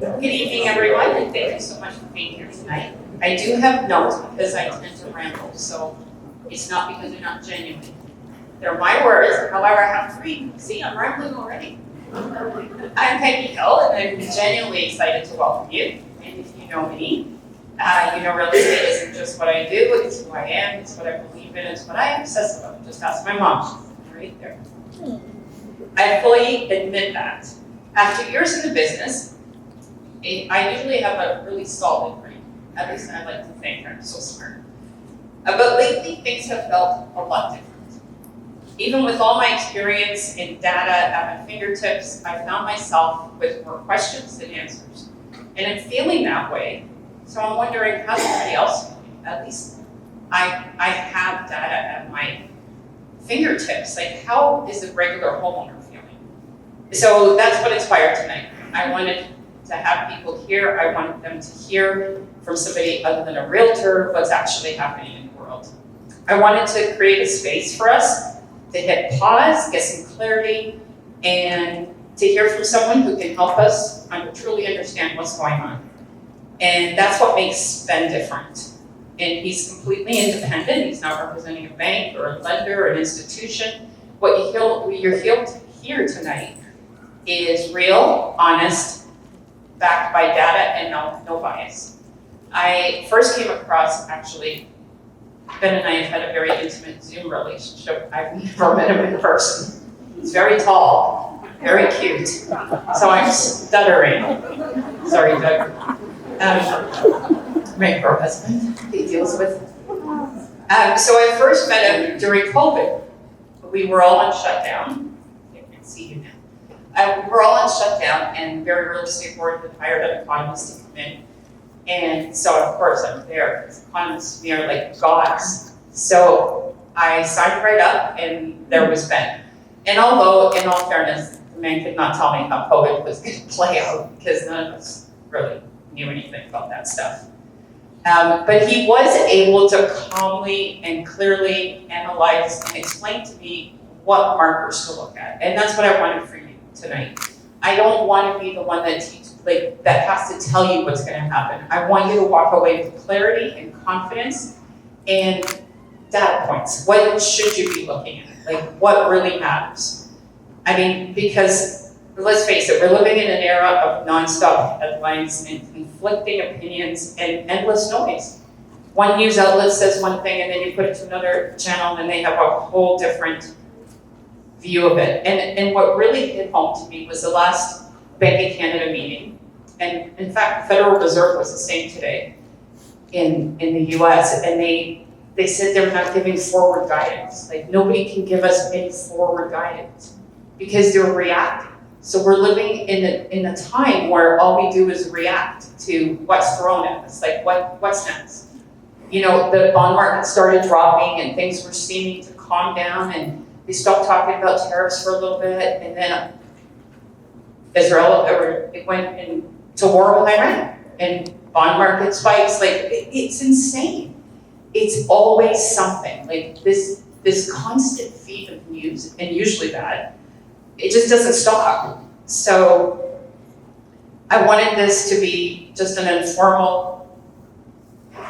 Good evening, everyone, and thank you so much for being here tonight. I do have notes because I tend to ramble, so it's not because they're not genuine. They're my words, however, I have three. See, I'm rambling already. I'm Peggy Hill, and I'm genuinely excited to welcome you. And if you know me, you know real estate isn't just what I do, it's who I am, it's what I believe in, it's what I obsess about. Just ask my mom, she's right there. I fully admit that. After years in the business, I usually have a really solid brain. At least I like to think I'm so smart. But lately, things have felt a lot different. Even with all my experience and data at my fingertips, I found myself with more questions than answers. And I'm feeling that way, so I'm wondering how somebody else feeling. At least I have data at my fingertips. Like, how is a regular homeowner feeling? So that's what inspired tonight. I wanted to have people here. I wanted them to hear from somebody other than a realtor what's actually happening in the world. I wanted to create a space for us to hit pause, get some clarity, and to hear from someone who can help us truly understand what's going on. And that's what makes Ben different. And he's completely independent. He's not representing a bank or a lender or an institution. What you're here tonight is real, honest, backed by data and no bias. I first came across, actually, Ben and I have had a very intimate Zoom relationship. I've never met him in person. He's very tall, very cute, so I'm stuttering. Sorry, Doug. My poor husband, he deals with. So I first met him during COVID. We were all on shutdown. I can see you now. We're all on shutdown, and Barrie Real Estate Board had hired an economist to come in. And so, of course, I'm there, because economists to me are like gods. So I signed right up, and there was Ben. And although, in all fairness, the man could not tell me how COVID was going to play out, because none of us really knew anything about that stuff. But he was able to calmly and clearly analyze and explain to me what markers to look at. And that's what I wanted for you tonight. I don't want to be the one that that has to tell you what's going to happen. I want you to walk away with clarity and confidence and data points. What should you be looking at? Like, what really matters? I mean, because let's face it, we're living in an era of nonstop headlines and conflicting opinions and endless noise. One news outlet says one thing, and then you put it to another channel, and they have a whole different view of it. And what really hit home to me was the last Bank of Canada meeting. And in fact, the Federal Reserve was the same today in the US, and they said they're not giving forward guidance. Like, nobody can give us any forward guidance because they're reacting. So we're living in a time where all we do is react to what's thrown at us. Like, what's next? You know, the bond market started dropping and things were seeming to calm down, and they stopped talking about tariffs for a little bit, and then it went into war with Iran, and bond market spikes. Like, it's insane. It's always something. Like, this constant feed of news, and usually bad, it just doesn't stop. So I wanted this to be just an informal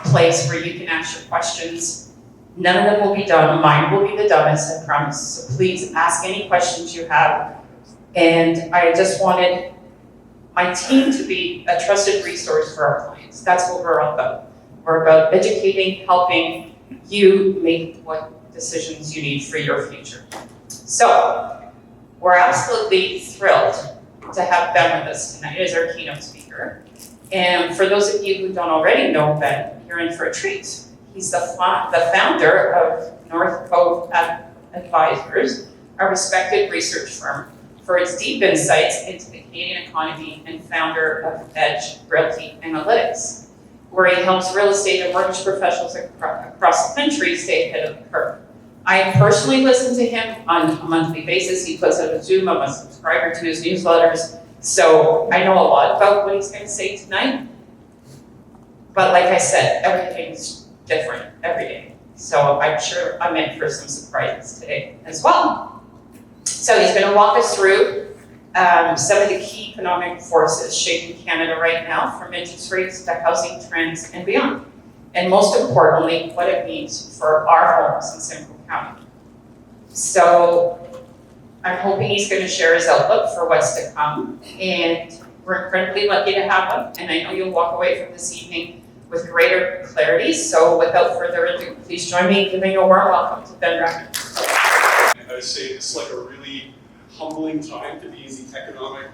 place where you can ask your questions. None of them will be dumb. Mine will be the dumbest, I promise. So please ask any questions you have. And I just wanted my team to be a trusted resource for our clients. That's what we're all about. We're about educating, helping you make what decisions you need for your future. So we're absolutely thrilled to have Ben with us tonight as our keynote speaker. And for those of you who don't already know Ben, you're in for a treat. He's the founder of North Cove Advisors, a respected research firm for its deep insights into the Canadian economy, and founder of Edge Realty Analytics, where he helps real estate and mortgage professionals across the country stay ahead of the curve. I personally listen to him on a monthly basis. He puts out a Zoom. I'm a subscriber to his newsletters, so I know a lot about what he's going to say tonight. But like I said, everything's different every day. So I'm sure I'm in for some surprises today as well. So he's going to walk us through some of the key economic forces shaping Canada right now, from interest rates to housing trends and beyond. And most importantly, what it means for our homes in Simcoe County. So I'm hoping he's going to share his outlook for what's to come, and we're incredibly lucky to have him, and I know you'll walk away from this evening with greater clarity. So without further ado, please join me in giving a warm welcome to Ben Rabidoux. I would say it's like a really humbling time to be in the economic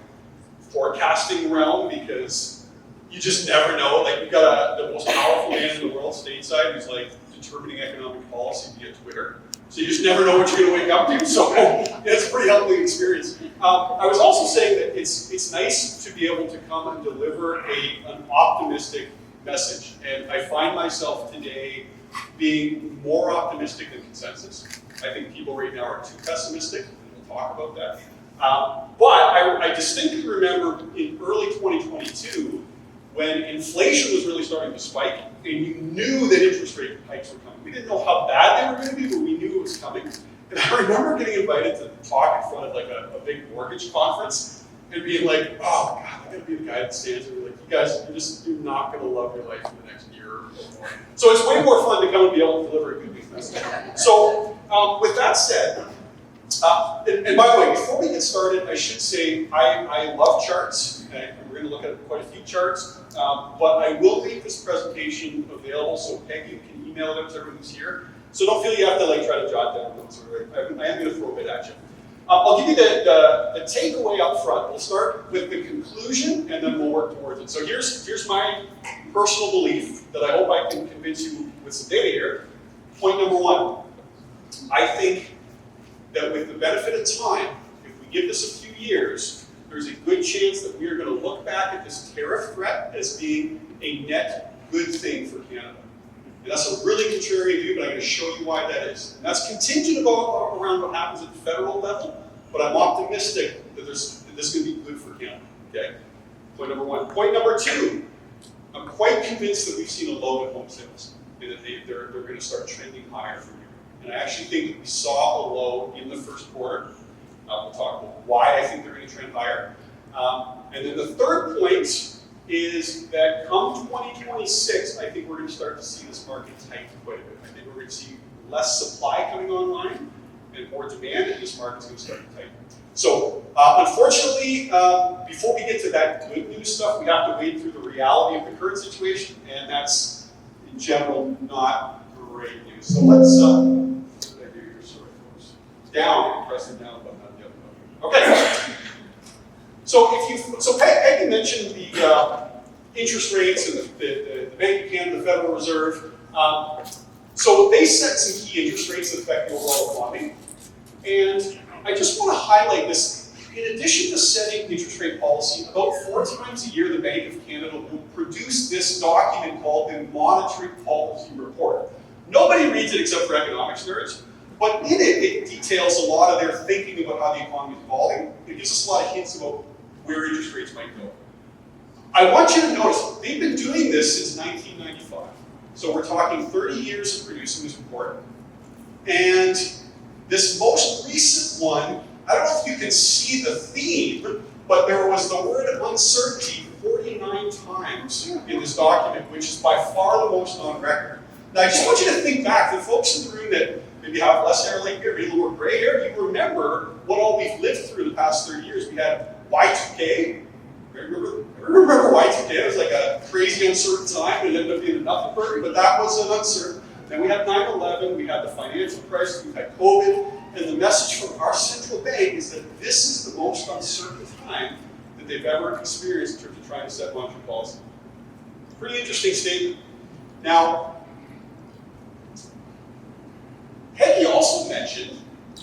forecasting realm, because you just never know. Like, we've got the most powerful man in the world stateside who's like determining economic policy via Twitter. So you just never know what you're going to wake up to. So yeah, it's a pretty humbling experience. I was also saying that it's nice to be able to come and deliver an optimistic message. And I find myself today being more optimistic than consensus. I think people right now are too pessimistic, and we'll talk about that. But I distinctly remember in early 2022, when inflation was really starting to spike, and you knew that interest rate hikes were coming. We didn't know how bad they were going to be, but we knew it was coming. And I remember getting invited to talk in front of like a big mortgage conference and being like, oh God, I gotta be the guy that stands there. Like, you guys, you're not gonna love your life for the next year or more. So it's way more fun to come and be able to deliver a good news message. So with that said, and by the way, before we get started, I should say I love charts. Okay? We're going to look at quite a few charts, but I will make this presentation available so Peggy can email it out to everyone who's here. So don't feel you have to like try to jot down notes. I am going to throw a bit at you. I'll give you the takeaway up front. We'll start with the conclusion, and then we'll work towards it. So here's my personal belief that I hope I can convince you with some data here. Point number one, I think that with the benefit of time, if we give this a few years, there's a good chance that we are going to look back at this tariff threat as being a net good thing for Canada. And that's a really contrarian view, but I'm going to show you why that is. And that's contingent around what happens at the federal level, but I'm optimistic that this is going to be good for Canada. Okay? Point number one. Point number two, I'm quite convinced that we've seen a low in home sales, and that they're going to start trending higher from here. And I actually think that we saw a low in the first quarter. We'll talk about why I think they're going to trend higher. And then the third point is that come 2026, I think we're going to start to see this market tighten quite a bit. I think we're going to see less supply coming online and more demand, and this market's going to start to tighten. So unfortunately, before we get to that good news stuff, we have to wade through the reality of the current situation, and that's, in general, not great news. So let's, what did I do here? Sorry, folks. Down, press the down button, not the other button. Okay. So Peggy mentioned the interest rates and the Bank of Canada, the Federal Reserve. So they set some key interest rates that affect the overall economy. And I just want to highlight this. In addition to setting interest rate policy, about 4 times a year, the Bank of Canada will produce this document called the Monetary Policy Report. Nobody reads it except for economics nerds, but in it details a lot of their thinking about how the economy is evolving. It gives us a lot of hints about where interest rates might go. I want you to notice, they've been doing this since 1995. So we're talking 30 years of producing this report. And this most recent one, I don't know if you can see the theme, but there was the word uncertainty 49 times in this document, which is by far the most on record. Now, I just want you to think back, the folks in the room that maybe have less hair like me, or maybe a little more gray hair, you remember what all we've lived through the past 30 years. We had Y2K. Remember Y2K? It was like a crazy uncertain time. It ended up being a nothing burger, but that was an uncertain. Then we had 9/11, we had the financial crisis, we had COVID, and the message from our central bank is that this is the most uncertain time that they've ever experienced in terms of trying to set monetary policy. Pretty interesting statement. Now, Peggy also mentioned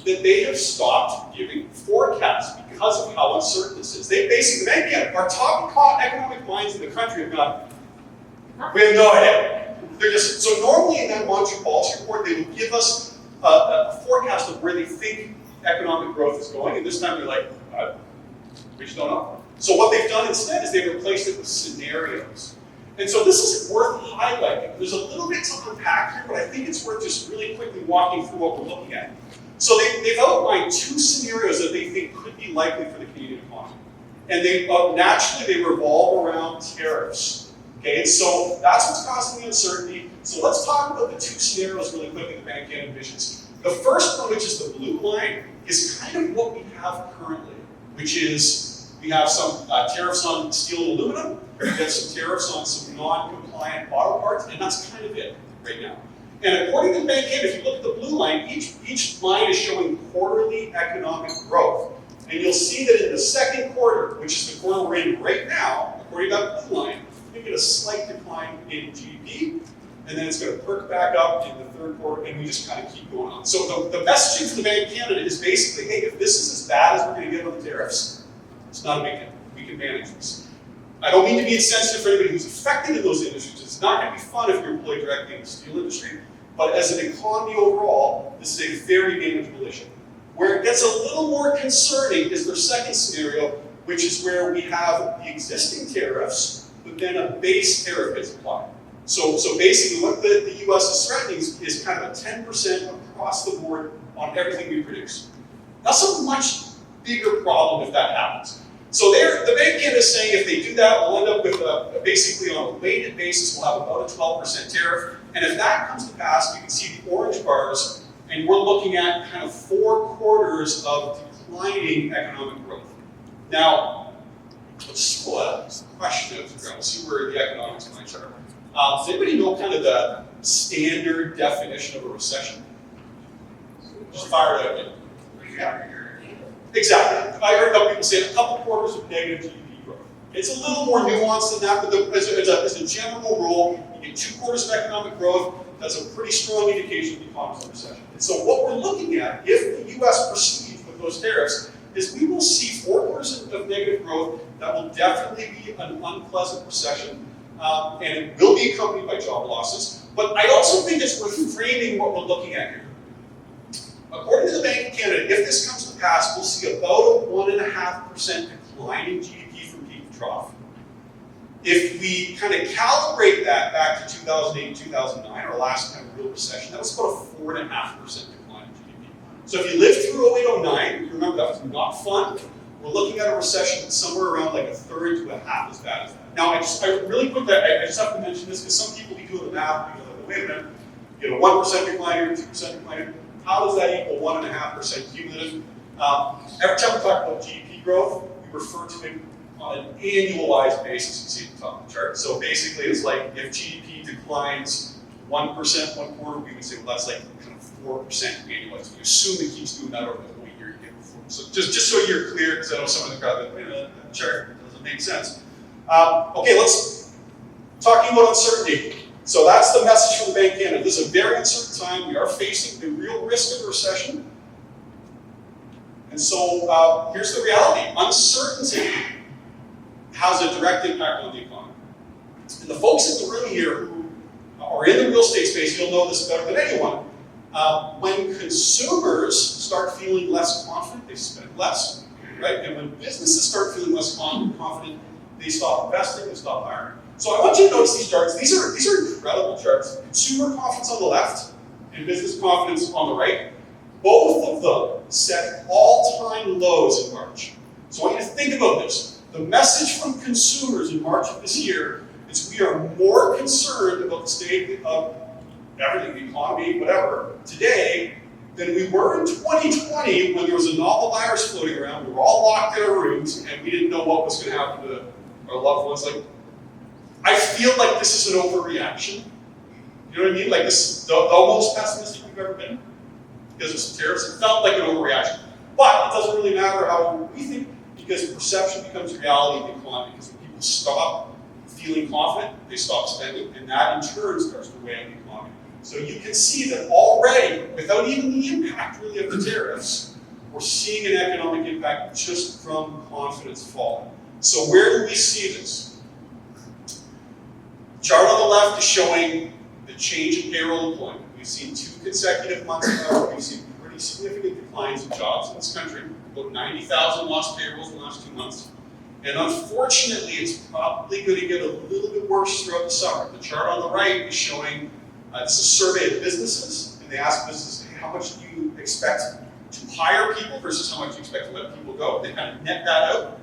that they have stopped giving forecasts because of how uncertain this is. They basically, our top economic minds in the country have gone, we have no idea. They're just, so normally in that monetary policy report, they would give us a forecast of where they think economic growth is going, and this time they're like, we just don't know. So what they've done instead is they've replaced it with scenarios. And so this is worth highlighting. There's a little bit to unpack here, but I think it's worth just really quickly walking through what we're looking at. So they've outlined 2 scenarios that they think could be likely for the Canadian economy. And they naturally they revolve around tariffs. Okay, and so that's what's causing the uncertainty. So let's talk about the two scenarios really quickly the Bank Canada envisions. The first one, which is the blue line, is kind of what we have currently, which is we have some tariffs on steel and aluminum, we have some tariffs on some non-compliant auto parts, and that's kind of it right now. And according to the Bank Canada, if you look at the blue line, each line is showing quarterly economic growth. And you'll see that in the second quarter, which is the quarter we're in right now, according to that blue line, you get a slight decline in GDP, and then it's going to perk back up in the third quarter, and we just kind of keep going on. So the messaging from the Bank of Canada is basically, hey, if this is as bad as we're going to get on the tariffs, it's not a big deal. We can manage this. I don't mean to be insensitive for anybody who's affected in those industries. It's not going to be fun if you're employed directly in the steel industry, but as an economy overall, this is a very manageable issue. Where it gets a little more concerning is their second scenario, which is where we have the existing tariffs, but then a base tariff is applied. So basically what the US is threatening is kind of a 10% across the board on everything we produce. That's a much bigger problem if that happens. So the Bank of Canada is saying if they do that, we'll end up with basically on a weighted basis, we'll have about a 12% tariff. And if that comes to pass, you can see the orange bars, and we're looking at kind of 4 quarters of declining economic growth. Now, let's pull a question out here. We'll see where the economics lines are. Does anybody know kind of the standard definition of a recession? Just fire it out. Yeah. Exactly. I heard a couple people say a couple quarters of negative GDP growth. It's a little more nuanced than that, but as a general rule, you get 2 quarters of economic growth. That's a pretty strong indication of the economy's recession. And so what we're looking at, if the US proceeds with those tariffs, is we will see 4 quarters of negative growth. That will definitely be an unpleasant recession, and it will be accompanied by job losses. But I also think it's worth framing what we're looking at here. According to the Bank of Canada, if this comes to pass, we'll see about a 1.5% decline in GDP from peak to trough. If we kind of calibrate that back to 2008, 2009, our last kind of real recession, that was about a 4.5% decline in GDP. So if you lived through 08, 09, you remember that was not fun. We're looking at a recession that's somewhere around like a third to a half as bad as that. Now, I really quick, I just have to mention this because some people be doing the math and go, wait a minute, you get a 1% decline here, 2% decline here. How does that equal 1.5% cumulative? Every time we talk about GDP growth, we refer to it on an annualized basis. You see at the top of the chart. So basically, it's like if GDP declines 1% one quarter, we would say, well, that's like kind of 4% annualized. We assume it keeps doing that over the whole year. You get before. So just so you're clear, because I know some of the crowd that, wait a minute, that chart doesn't make sense. Okay, let's talking about uncertainty. So that's the message from the Bank of Canada. This is a very uncertain time. We are facing the real risk of a recession. And so here's the reality. Uncertainty has a direct impact on the economy. And the folks in the room here who are in the real estate space, you'll know this better than anyone. When consumers start feeling less confident, they spend less, right? And when businesses start feeling less confident, they stop investing, they stop hiring. So I want you to notice these charts. These are incredible charts. Consumer confidence on the left and business confidence on the right. Both of them set all-time lows in March. So I want you to think about this. The message from consumers in March of this year is we are more concerned about the state of everything, the economy, whatever, today than we were in 2020 when there was a novel virus floating around. We were all locked in our rooms and we didn't know what was going to happen to our loved ones. Like, I feel like this is an overreaction. You know what I mean? Like this is the most pessimistic we've ever been because of some tariffs. It felt like an overreaction. But it doesn't really matter how we think because perception becomes reality in the economy. Because when people stop feeling confident, they stop spending, and that in turn starts to weigh on the economy. So you can see that already, without even the impact really of the tariffs, we're seeing an economic impact just from confidence falling. So where do we see this? The chart on the left is showing the change in payroll employment. We've seen 2 consecutive months now. We've seen pretty significant declines in jobs in this country. About 90,000 lost payrolls in the last 2 months. And unfortunately, it's probably going to get a little bit worse throughout the summer. The chart on the right is showing, it's a survey of businesses, and they ask businesses, hey, how much do you expect to hire people versus how much you expect to let people go? They kind of net that out.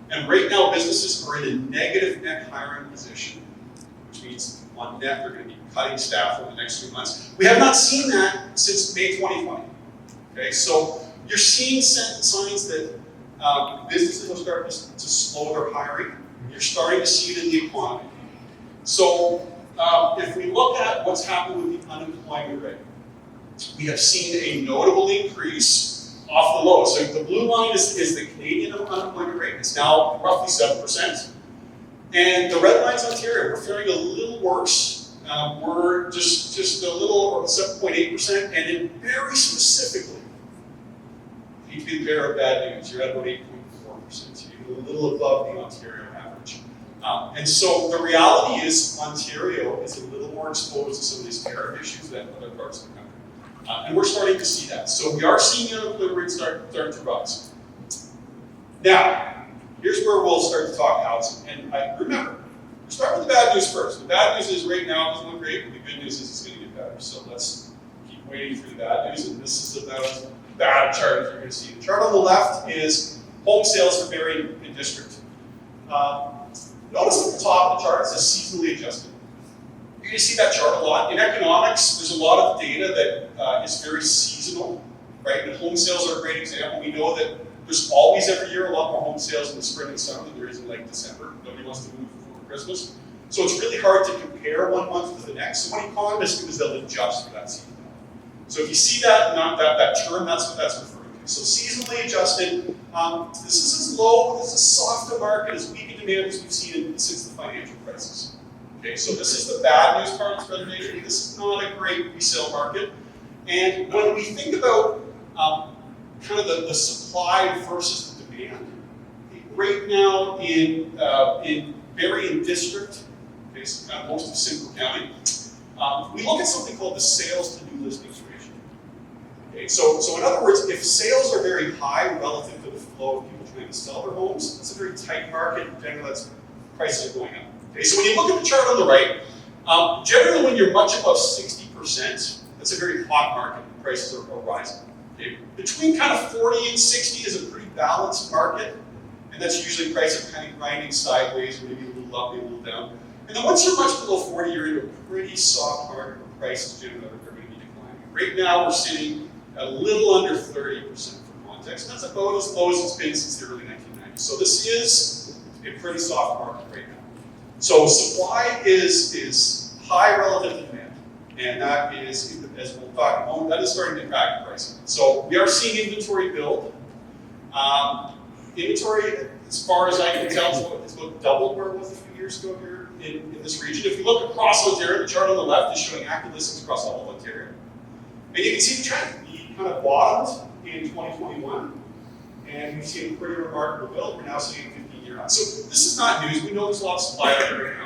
And And right now, businesses are in a negative net hiring position, which means on net, they're going to be cutting staff over the next 2 months. We have not seen that since May 2020. Okay, so you're seeing signs that businesses are starting to slow their hiring. You're starting to see it in the economy. So if we look at what's happened with the unemployment rate, we have seen a notable increase off the low. So the blue line is the Canadian unemployment rate. It's now roughly 7%. And the red line's Ontario. We're faring a little worse. We're just a little over 7.8%. And then very specifically, you need to be the bearer of bad news. You're at about 8.4%. So you're a little above the Ontario average. And so the reality is Ontario is a little more exposed to some of these tariff issues than other parts of the country. And we're starting to see that. So we are seeing the unemployment rate start to rise. Now, here's where we'll start to talk housing. And remember, we'll start with the bad news first. The bad news is right now it doesn't look great, but the good news is it's going to get better. So let's keep waiting for the bad news. And this is about as bad a chart as you're going to see. The chart on the left is home sales for Barrie and District. Notice at the top of the chart it says seasonally adjusted. You're going to see that chart a lot. In economics, there's a lot of data that is very seasonal, right? And home sales are a great example. We know that there's always every year a lot more home sales in the spring and summer than there is in like December. Nobody wants to move before Christmas. So it's really hard to compare one month to the next. So what economists do is they'll adjust for that seasonality. So if you see that term, that's what that's referring to. So seasonally adjusted, this is as low, this is as soft a market, as weak in demand as we've seen since the financial crisis. Okay, so this is the bad news part of this presentation. This is not a great resale market. And when we think about kind of the supply versus the demand, right now in Barrie and District, okay, so kind of most of Simcoe County, we look at something called the sales to new listings ratio. Okay, so in other words, if sales are very high relative to the flow of people trying to sell their homes, it's a very tight market. Generally, that's prices are going up. Okay, so when you look at the chart on the right, generally when you're much above 60%, that's a very hot market. Prices are rising. Okay? Between kind of 40 and 60 is a pretty balanced market, and that's usually prices kind of grinding sideways, maybe a little up, maybe a little down. And then once you're much below 40, you're in a pretty soft market where prices generally are going to be declining. Right now, we're sitting at a little under 30% for context, and that's about as low as it's been since the early 1990s. So this is a pretty soft market right now. So supply is high relative to demand, and that is, as we'll talk about, that is starting to impact pricing. So we are seeing inventory build. Inventory, as far as I can tell, it's about double where it was a few years ago here in this region. If you look across Ontario, the chart on the left is showing active listings across all of Ontario. And you can see the trend. We kind of bottomed in 2021, and we've seen a pretty remarkable build. We're now seeing 15-year highs. So this is not news. We know there's a lot of supply out there right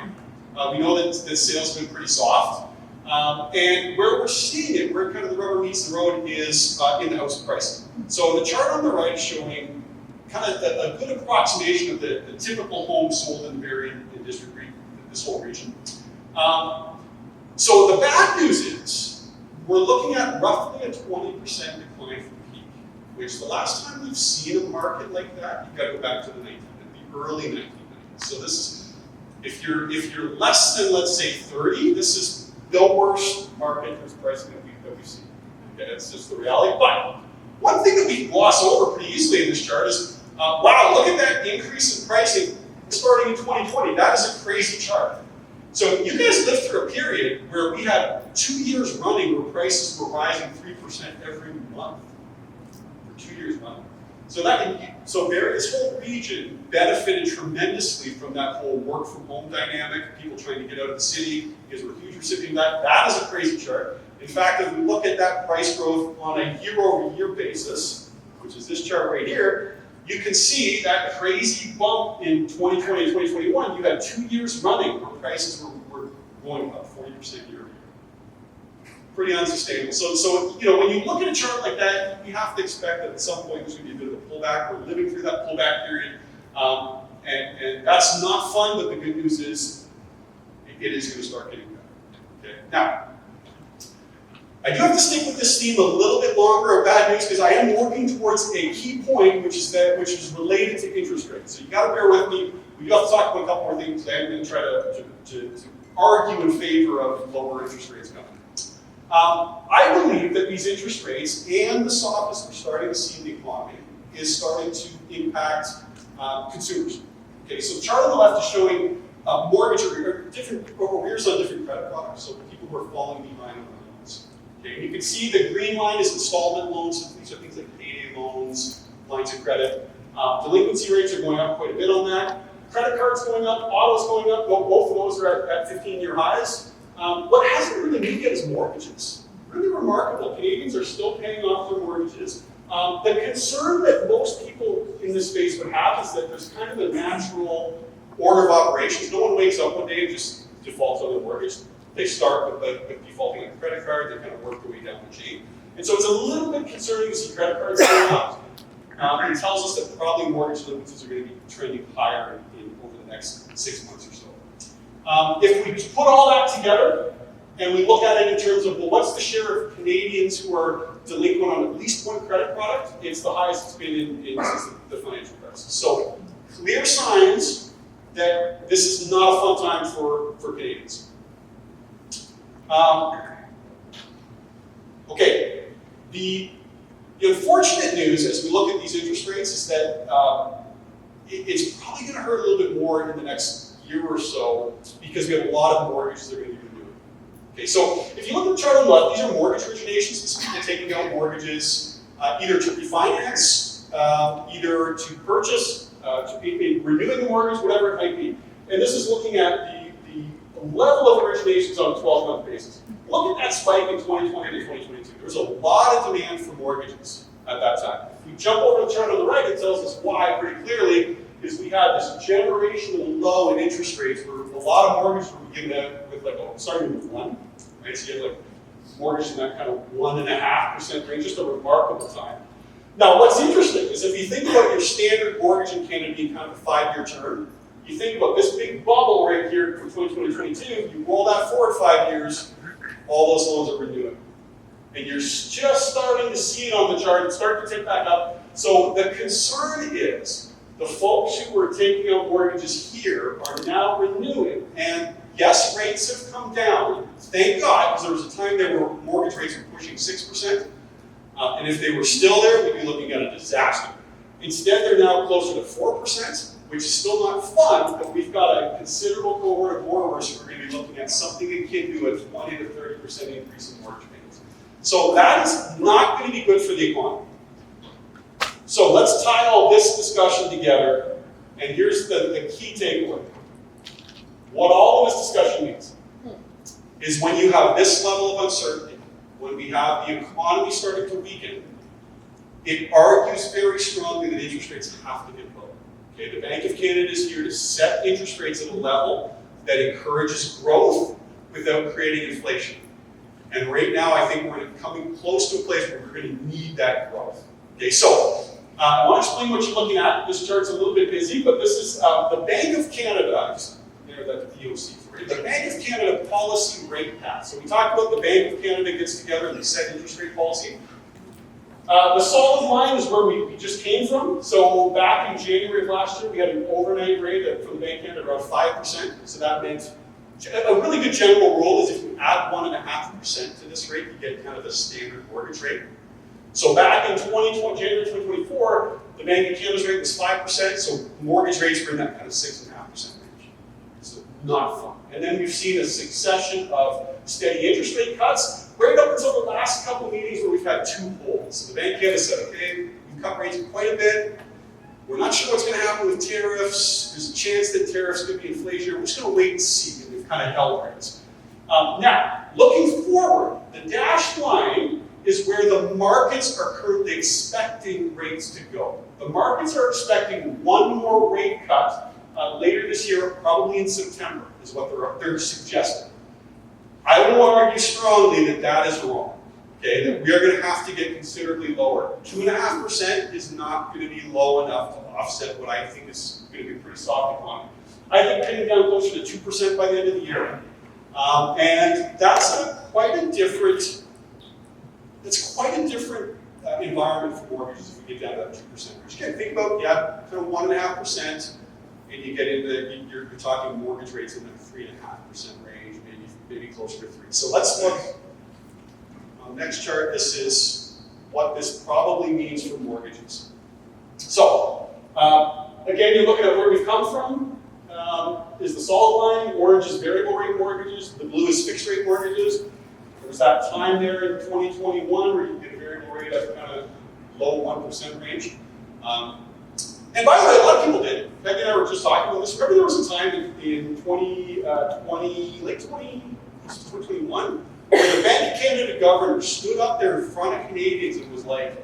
now. We know that sales have been pretty soft. And where we're seeing it, where kind of the rubber meets the road, is in the house pricing. So the chart on the right is showing kind of a good approximation of the typical home sold in the Barrie and District region, this whole region. So the bad news is we're looking at roughly a 20% decline from peak, which the last time we've seen a market like that, you've got to go back to the early 1990s. So this is, if you're less than, let's say, 30, this is the worst market for pricing that we've seen. Okay, that's just the reality. But one thing that we gloss over pretty easily in this chart is, wow, look at that increase in pricing starting in 2020. That is a crazy chart. So you guys lived through a period where we had 2 years running where prices were rising 3% every month for 2 years running. So this whole region benefited tremendously from that whole work from home dynamic, people trying to get out of the city, because we're huge recipients of that. That is a crazy chart. In fact, if we look at that price growth on a year-over-year basis, which is this chart right here, you can see that crazy bump in 2020 and 2021. You had 2 years running where prices were going up 40% year over year. Pretty unsustainable. So when you look at a chart like that, you have to expect that at some point there's going to be a bit of a pullback. We're living through that pullback period, and that's not fun. But the good news is, it is going to start getting better. Okay. Now, I do have to stick with this theme a little bit longer of bad news because I am working towards a key point, which is related to interest rates. So you got to bear with me. We do have to talk about a couple more things today. I'm going to try to argue in favor of lower interest rates coming. I believe that these interest rates and the softness we're starting to see in the economy is starting to impact consumers. Okay, so the chart on the left is showing mortgage different arrears on different credit products. So people who are falling behind on loans. Okay, and you can see the green line is installment loans. These are things like payday loans, lines of credit. Delinquency rates are going up quite a bit on that. Credit cards going up, autos going up. Both of those are at 15-year highs. What hasn't really moved yet is mortgages. Really remarkable. Canadians are still paying off their mortgages. The concern that most people in this space would have is that there's kind of a natural order of operations. No one wakes up one day and just defaults on their mortgage. They start with defaulting on a credit card. They kind of work their way down the chain. And so it's a little bit concerning to see credit cards going up. It tells us that probably mortgage delinquencies are going to be trending higher over the next 6 months or so. If we put all that together and we look at it in terms of, well, what's the share of Canadians who are delinquent on at least one credit product? It's the highest it's been since the financial crisis. So clear signs that this is not a fun time for Canadians. Okay, the unfortunate news as we look at these interest rates is that it's probably going to hurt a little bit more in the next year or so because we have a lot of mortgages that are going to be renewing. Okay, so if you look at the chart on the left, these are mortgage originations. This is people taking out mortgages either to refinance, either to purchase, renewing the mortgage, whatever it might be. And this is looking at the level of originations on a 12-month basis. Look at that spike in 2020 to 2022. There was a lot of demand for mortgages at that time. If we jump over to the chart on the right, it tells us why pretty clearly. Is we had this generational low in interest rates where a lot of mortgages were given out with starting with 1, right? So you had mortgage in that kind of 1.5% range, just a remarkable time. Now, what's interesting is if you think about your standard mortgage in Canada being kind of a 5-year term, you think about this big bubble right here from 2020 to 2022, you roll that forward 5 years, all those loans are renewing. And you're just starting to see it on the chart, it's starting to tick back up. So the concern is, the folks who were taking out mortgages here are now renewing. And yes, rates have come down. Thank God, because there was a time there where mortgage rates were pushing 6%. And if they were still there, we'd be looking at a disaster. Instead, they're now closer to 4%, which is still not fun, but we've got a considerable cohort of borrowers who are going to be looking at something akin to a 20 to 30% increase in mortgage payments. So that is not going to be good for the economy. So let's tie all this discussion together, and here's the key takeaway. What all of this discussion means is when you have this level of uncertainty, when we have the economy starting to weaken, it argues very strongly that interest rates have to get lower. Okay, the Bank of Canada is here to set interest rates at a level that encourages growth without creating inflation. And right now, I think we're coming close to a place where we're going to need that growth. Okay, so I want to explain what you're looking at. This chart's a little bit busy, but this is the Bank of Canada. There, that DOC for you. The Bank of Canada policy rate path. So we talked about the Bank of Canada gets together and they set interest rate policy. The solid line is where we just came from. So back in January of last year, we had an overnight rate from the Bank of Canada around 5%. So that meant a really good general rule is if you add 1.5% to this rate, you get kind of a standard mortgage rate. So back in January 2024, the Bank of Canada's rate was 5%, so mortgage rates were in that kind of 6.5% range. So not fun. And then we've seen a succession of steady interest rate cuts, right up until the last couple of meetings where we've had 2 holds. So the Bank of Canada said, okay, you cut rates quite a bit. We're not sure what's going to happen with tariffs. There's a chance that tariffs could be inflation. We're just going to wait and see. And they've kind of held rates. Now, looking forward, the dashed line is where the markets are currently expecting rates to go. The markets are expecting one more rate cut later this year, probably in September, is what they're suggesting. I will argue strongly that that is wrong. Okay, that we are going to have to get considerably lower. 2.5% is not going to be low enough to offset what I think is going to be a pretty soft economy. I think getting down closer to 2% by the end of the year. And that's quite a different it's quite a different environment for mortgages if we get down to that 2% range. Again, think about, yeah, kind of 1.5%, and you get into, you're talking mortgage rates in the 3.5% range, maybe closer to 3. So let's look on the next chart. This is what this probably means for mortgages. So, again, you're looking at where we've come from. Is the solid line, orange is variable rate mortgages, the blue is fixed rate mortgages. There was that time there in 2021 where you get a variable rate at kind of low 1% range. And by the way, a lot of people did. Peggy and I were just talking about this. Remember there was a time in 2021 where the Bank of Canada governor stood up there in front of Canadians and was like,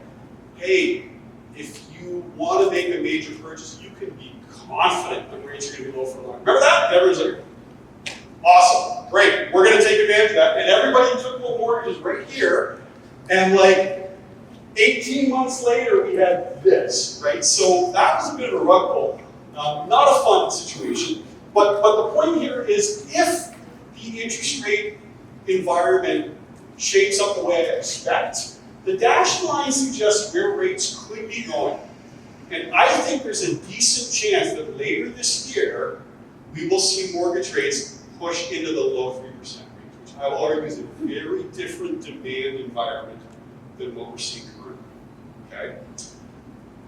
hey, if you want to make a major purchase, you can be confident that rates are going to be low for long. Remember that? Everyone's like, awesome, great, we're going to take advantage of that. And everybody took more mortgages right here. And like 18 months later, we had this, right? So that was a bit of a rug pull. Not a fun situation. But the point here is if the interest rate environment shapes up the way I expect, the dashed line suggests where rates could be going. And I think there's a decent chance that later this year, we will see mortgage rates push into the low 3% range, which I will argue is a very different demand environment than what we're seeing currently, okay?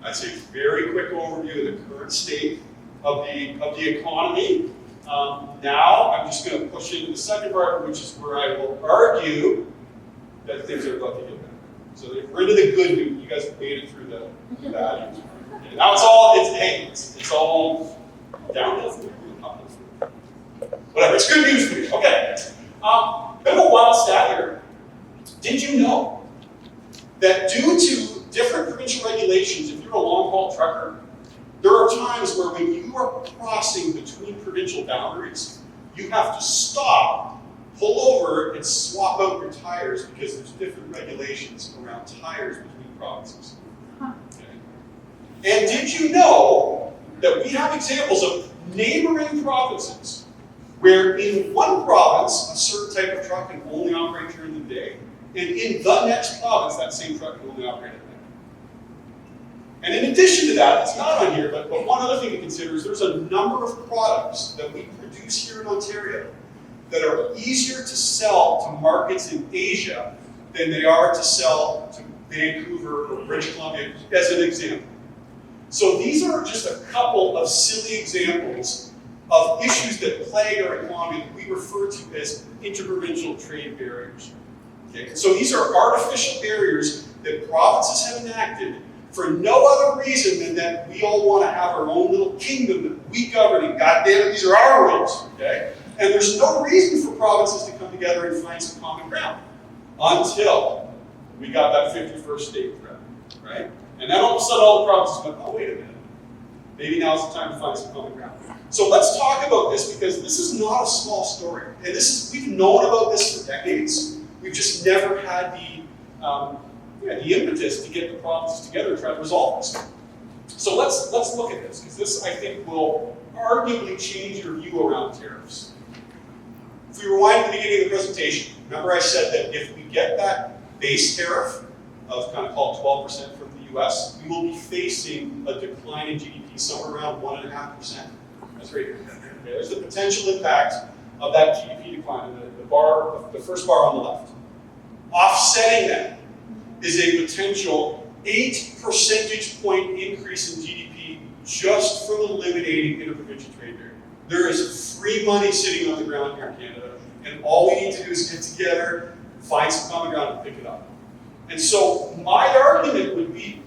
That's a very quick overview of the current state of the economy. Now, I'm just going to push into the second part, which is where I will argue that things are about to get better. So we're into the good news. You guys have made it through the bad news. Okay, now it's all downhill from here. Whatever, it's good news for you. Okay. Bit of a wild stat here. Did you know that due to different provincial regulations, if you're a long-haul trucker, there are times where when you are crossing between provincial boundaries, you have to stop, pull over, and swap out your tires because there's different regulations around tires between provinces. Okay. And did you know that we have examples of neighboring provinces where in one province, a certain type of truck can only operate during the day, and in the next province, that same truck can only operate at night. And in addition to that, it's not on here, but one other thing to consider is there's a number of products that we produce here in Ontario that are easier to sell to markets in Asia than they are to sell to Vancouver or British Columbia, as an example. So these are just a couple of silly examples of issues that plague our economy that we refer to as interprovincial trade barriers. Okay? So these are artificial barriers that provinces have enacted for no other reason than that we all want to have our own little kingdom that we govern, and goddamn it, these are our rules. Okay? And there's no reason for provinces to come together and find some common ground until we got that 51st state threat, right? And then all of a sudden all the provinces went, oh, wait a minute. Maybe now's the time to find some common ground. So let's talk about this because this is not a small story. And we've known about this for decades. We've just never had the impetus to get the provinces together and try to resolve this. So let's look at this because this, I think, will arguably change your view around tariffs. If we rewind to the beginning of the presentation, remember I said that if we get that base tariff of kind of called 12% from the US, we will be facing a decline in GDP somewhere around 1.5%. That's right here. Okay, there's the potential impact of that GDP decline, the first bar on the left. Offsetting that is a potential 8 percentage point increase in GDP just from eliminating interprovincial trade barrier. There is free money sitting on the ground here in Canada, and all we need to do is get together, find some common ground, and pick it up. And so my argument would be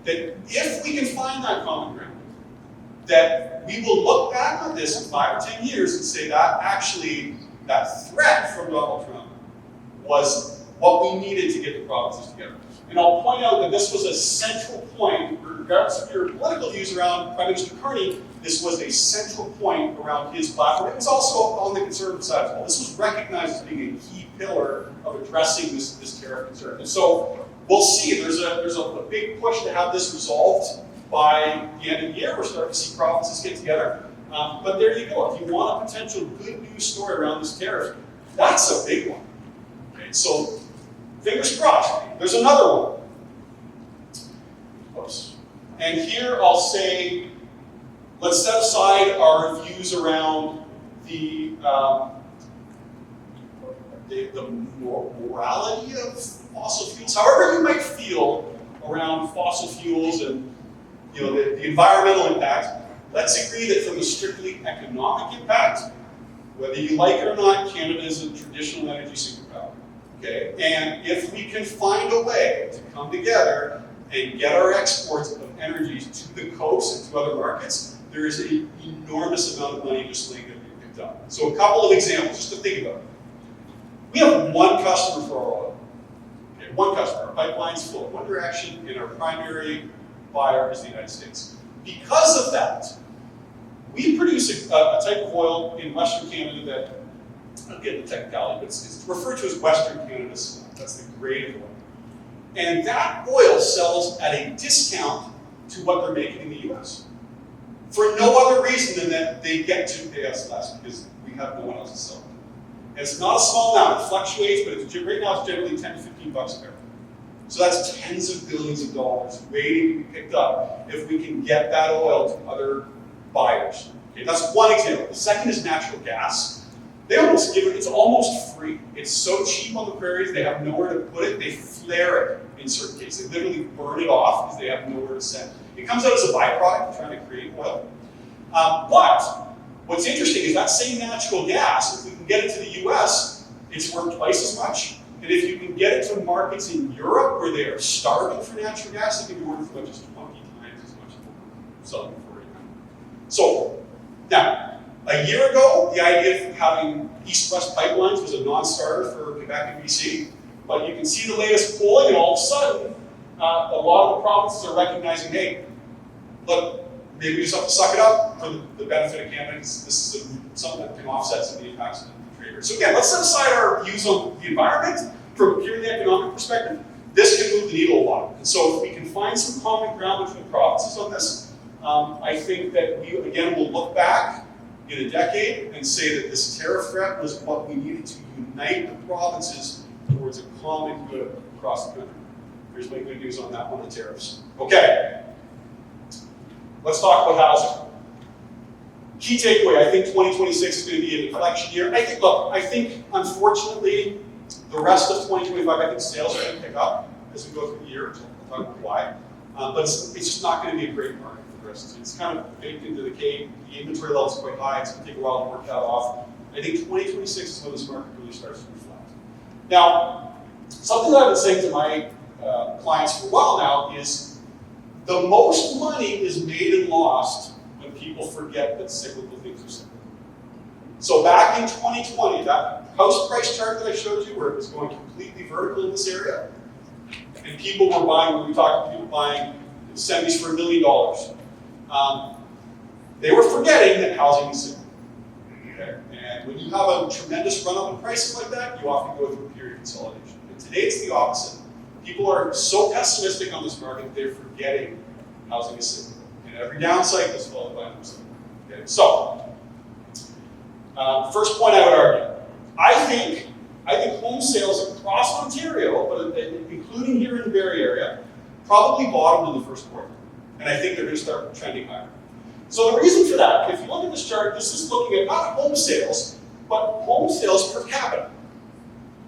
that if we can find that common ground, that we will look back on this in 5 or 10 years and say that actually that threat from Donald Trump was what we needed to get the provinces together. And I'll point out that this was a central point, regardless of your political views around Prime Minister Carney, this was a central point around his platform. It was also on the conservative side as well. This was recognized as being a key pillar of addressing this tariff concern. And so we'll see. There's a big push to have this resolved by the end of the year. We're starting to see provinces get together. But there you go. If you want a potential good news story around this tariff, that's a big one. Okay, so Fingers crossed. There's another one. Oops. And here I'll say, let's set aside our views around the morality of fossil fuels, however you might feel around fossil fuels and the environmental impact. Let's agree that from a strictly economic impact, whether you like it or not, Canada is a traditional energy superpower. Okay? And if we can find a way to come together and get our exports of energy to the coast and to other markets, there is an enormous amount of money just laying there being picked up. So a couple of examples, just to think about. We have one customer for our oil. Okay, one customer. Our pipeline's flow in one direction, and our primary buyer is the United States. Because of that, we produce a type of oil in Western Canada that, I'll get the technicality, but it's referred to as Western Canada Select. That's the grade of oil. And that oil sells at a discount to what they're making in the US. For no other reason than that they get to pay us less because we have no one else to sell it. And it's not a small amount, it fluctuates, but right now it's generally 10 to 15 bucks a barrel. So that's tens of billions of dollars waiting to be picked up if we can get that oil to other buyers. Okay, that's one example. The second is natural gas. They almost give it, it's almost free. It's so cheap on the prairies, they have nowhere to put it, they flare it in certain cases. They literally burn it off because they have nowhere to send. It comes out as a byproduct of trying to create oil. But what's interesting is that same natural gas, if we can get it to the US, it's worth twice as much. And if you can get it to markets in Europe where they are starving for natural gas, it can be worth as much as 20 times as much as we're selling for right now. So, now, a year ago, the idea of having east-west pipelines was a non-starter for Quebec and BC. But you can see the latest polling, and all of a sudden, a lot of the provinces are recognizing, hey, look, maybe we just have to suck it up for the benefit of Canada. This is something that can offset some of the impacts of the trade. So again, let's set aside our views on the environment from a purely economic perspective. This can move the needle a lot. And so if we can find some common ground between provinces on this, I think that we, again, will look back in a decade and say that this tariff threat was what we needed to unite the provinces towards a common good across the country. Here's my good news on that one, the tariffs. Okay, let's talk about housing. Key takeaway, I think 2026 is going to be an inflection year. I think, unfortunately, the rest of 2025, I think sales are going to pick up as we go through the year. I'll talk about why. But it's just not going to be a great market for the rest. It's kind of baked into the cake. The inventory level is quite high. It's going to take a while to work that off. I think 2026 is when this market really starts to reflect. Now, something that I've been saying to my clients for a while now is the most money is made and lost when people forget that cyclical things are cyclical. So back in 2020, that house price chart that I showed you where it was going completely vertical in this area, and people were buying, when we talked to people buying semis for $1 million, they were forgetting that housing is cyclical. Okay? And when you have a tremendous run-up in prices like that, you often go through a period of consolidation. And today it's the opposite. People are so pessimistic on this market, they're forgetting housing is cyclical. And every down cycle is followed by another cycle. Okay? So, first point I would argue. I think home sales across Ontario, but including here in the Barrie area, probably bottomed in the first quarter. And I think they're going to start trending higher. So the reason for that, if you look at this chart, this is looking at not home sales, but home sales per capita.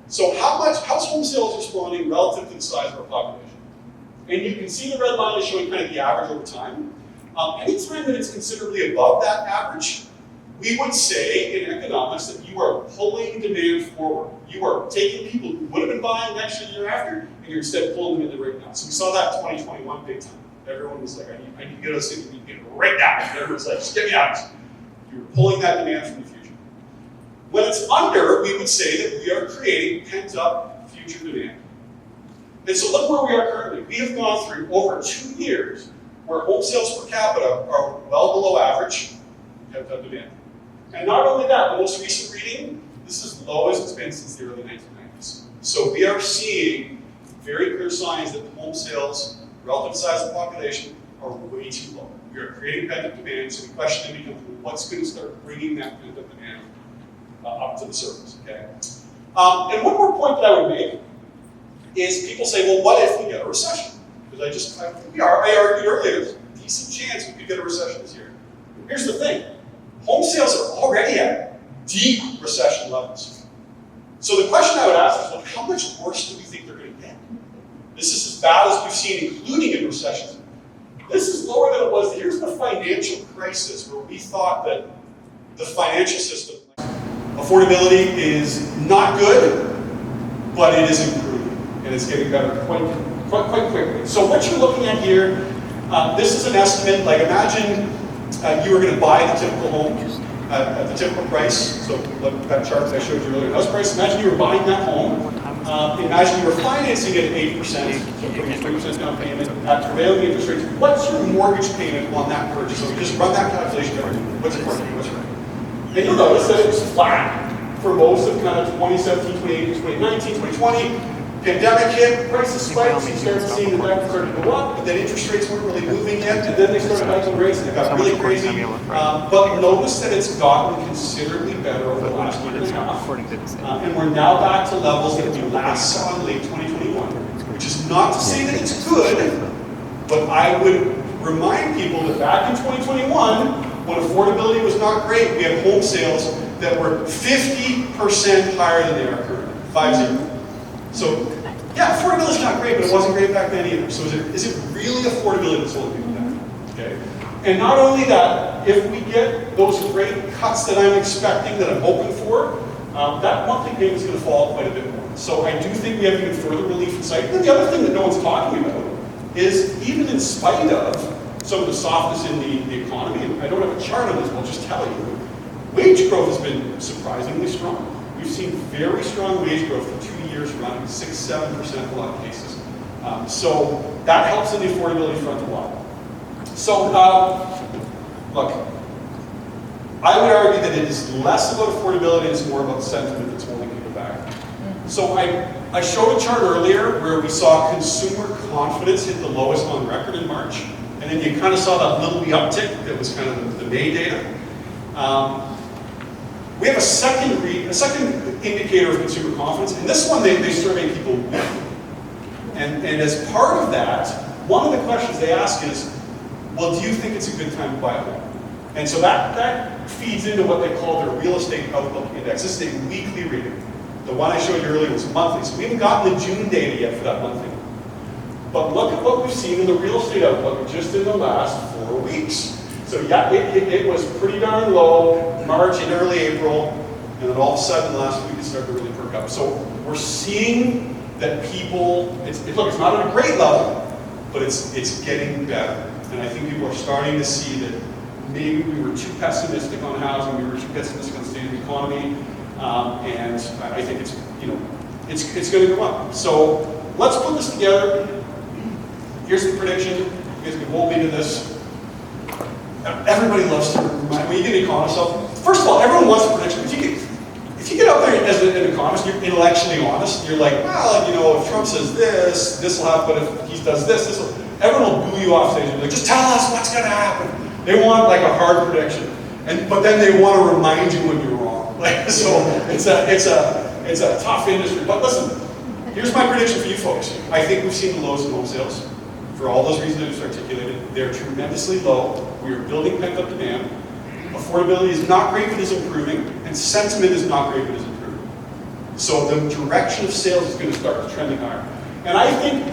So how's home sales responding relative to the size of our population? And you can see the red line is showing kind of the average over time. Anytime that it's considerably above that average, we would say in economics that you are pulling demand forward. You are taking people who would have been buying next year, the year after, and you're instead pulling them in right now. So we saw that in 2021 big time. Everyone was like, I need to get us in right now. And everyone's like, just get me out. You're pulling that demand from the future. When it's under, we would say that we are creating pent-up future demand. And so look where we are currently. We have gone through over 2 years where home sales per capita are well below average pent-up demand. And not only that, the most recent reading, this is the lowest it's been since the early 1990s. So we are seeing very clear signs that home sales, relative to the size of the population, are way too low. We are creating pent-up demand, so the question then becomes, what's going to start bringing that pent-up demand up to the surface, okay? And one more point that I would make, is people say, well, what if we get a recession? Because I think I argued earlier, there's a decent chance we could get a recession this year. Here's the thing, home sales are already at deep recession levels. So the question I would ask is, well, how much worse do we think they're going to get? This is as bad as we've seen, including in recessions. This is lower than it was. Here's the financial crisis where we thought that the financial system, affordability is not good, but it is improving, and it's getting better quite quickly. So what you're looking at here, this is an estimate. Like imagine you were going to buy the typical home at the typical price. So that chart that I showed you earlier, house price. Imagine you were buying that home. Imagine you were financing it at 8%, so putting a 3% down payment at prevailing interest rates. What's your mortgage payment on that purchase? So we just run that calculation every day. What's it for? And you'll notice that it was flat for most of kind of 2017, 2018, 2019, 2020. Pandemic hit, prices spiked, so you started seeing the market started to go up, but then interest rates weren't really moving yet, and then they started hiking rates, and it got really crazy. But notice that it's gotten considerably better over the last year and a half. And we're now back to levels that we last saw in late 2021, which is not to say that it's good, but I would remind people that back in 2021, when affordability was not great, we had home sales that were 50% higher than they are currently, 50. So, yeah, affordability is not great, but it wasn't great back then either. So is it really affordability that's holding people down? Okay? And not only that, if we get those rate cuts that I'm expecting, that I'm hoping for, that monthly payment is going to fall quite a bit more. So I do think we have even further relief in sight. And the other thing that no one's talking about is even in spite of some of the softness in the economy, and I don't have a chart on this, but I'll just tell you, wage growth has been surprisingly strong. We've seen very strong wage growth for 2 years running, 6-7% in a lot of cases. So that helps in the affordability front a lot. So look, I would argue that it is less about affordability and it's more about sentiment that's holding people back. So I showed a chart earlier where we saw consumer confidence hit the lowest on record in March. And then you kind of saw that little uptick that was kind of the May data. We have a second indicator of consumer confidence, and this one they survey people weekly. And as part of that, one of the questions they ask is, well, do you think it's a good time to buy a home? And so that feeds into what they call their real estate outlook index. This is a weekly reading. The one I showed you earlier was monthly, so we haven't gotten the June data yet for that monthly. But look at what we've seen in the real estate outlook just in the last 4 weeks. So yeah, it was pretty darn low, March and early April, and then all of a sudden the last week it started to really perk up. So we're seeing that people, look, it's not at a great level, but it's getting better. And I think people are starting to see that maybe we were too pessimistic on housing, we were too pessimistic on the state of the economy, and I think it's going to go up. So let's put this together. Here's the prediction. You guys can hold me to this. Everybody loves to remind, when you get an economist, first of all, everyone wants a prediction. If you get out there as an economist, you're intellectually honest. You're like, well, you know, if Trump says this, this will happen. But if he does this, this will. Everyone will boo you off stage. You're like, just tell us what's going to happen. They want like a hard prediction, but then they want to remind you when you're wrong. Like, so it's a tough industry. But listen, here's my prediction for you folks. I think we've seen the lows in home sales. For all those reasons I just articulated, they're tremendously low. We are building pent-up demand. Affordability is not great, but is improving, and sentiment is not great, but is improving. So the direction of sales is going to start trending higher. And I think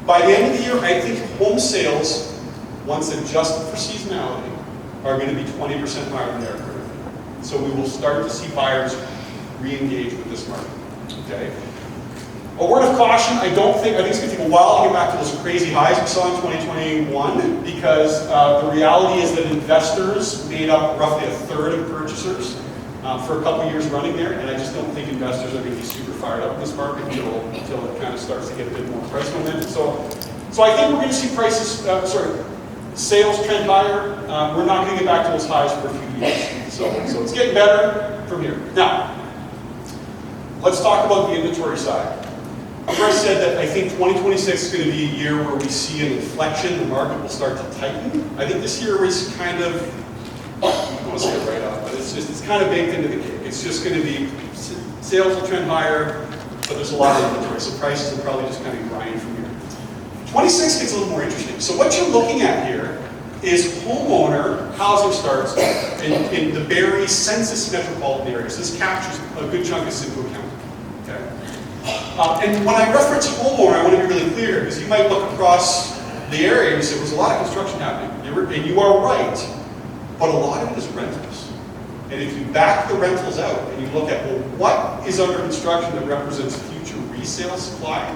by the end of the year, I think home sales, once adjusted for seasonality, are going to be 20% higher than they are currently. So we will start to see buyers re-engage with this market. Okay. A word of caution, I think it's going to take a while to get back to those crazy highs we saw in 2021, because the reality is that investors made up roughly 1/3 of purchasers for a couple years running there, and I just don't think investors are going to be super fired up in this market until it kind of starts to get a bit more price momentum. So I think we're going to see sales trend higher. We're not going to get back to those highs for a few years. So it's getting better from here. Now, let's talk about the inventory side. Remember I said that I think 2026 is going to be a year where we see an inflection, the market will start to tighten. I think this year is kind of, I don't want to say it right off, but it's kind of baked into the cake. It's just going to be, sales will trend higher, but there's a lot of inventory, so prices will probably just kind of grind from here. 26 gets a little more interesting. So what you're looking at here is homeowner housing starts in the Barrie census metropolitan areas. This captures a good chunk of Simcoe County. Okay? And when I reference homeowner, I want to be really clear, because you might look across the area and say there's a lot of construction happening. And you are right, but a lot of it is rentals. And if you back the rentals out and you look at, well, what is under construction that represents future resale supply,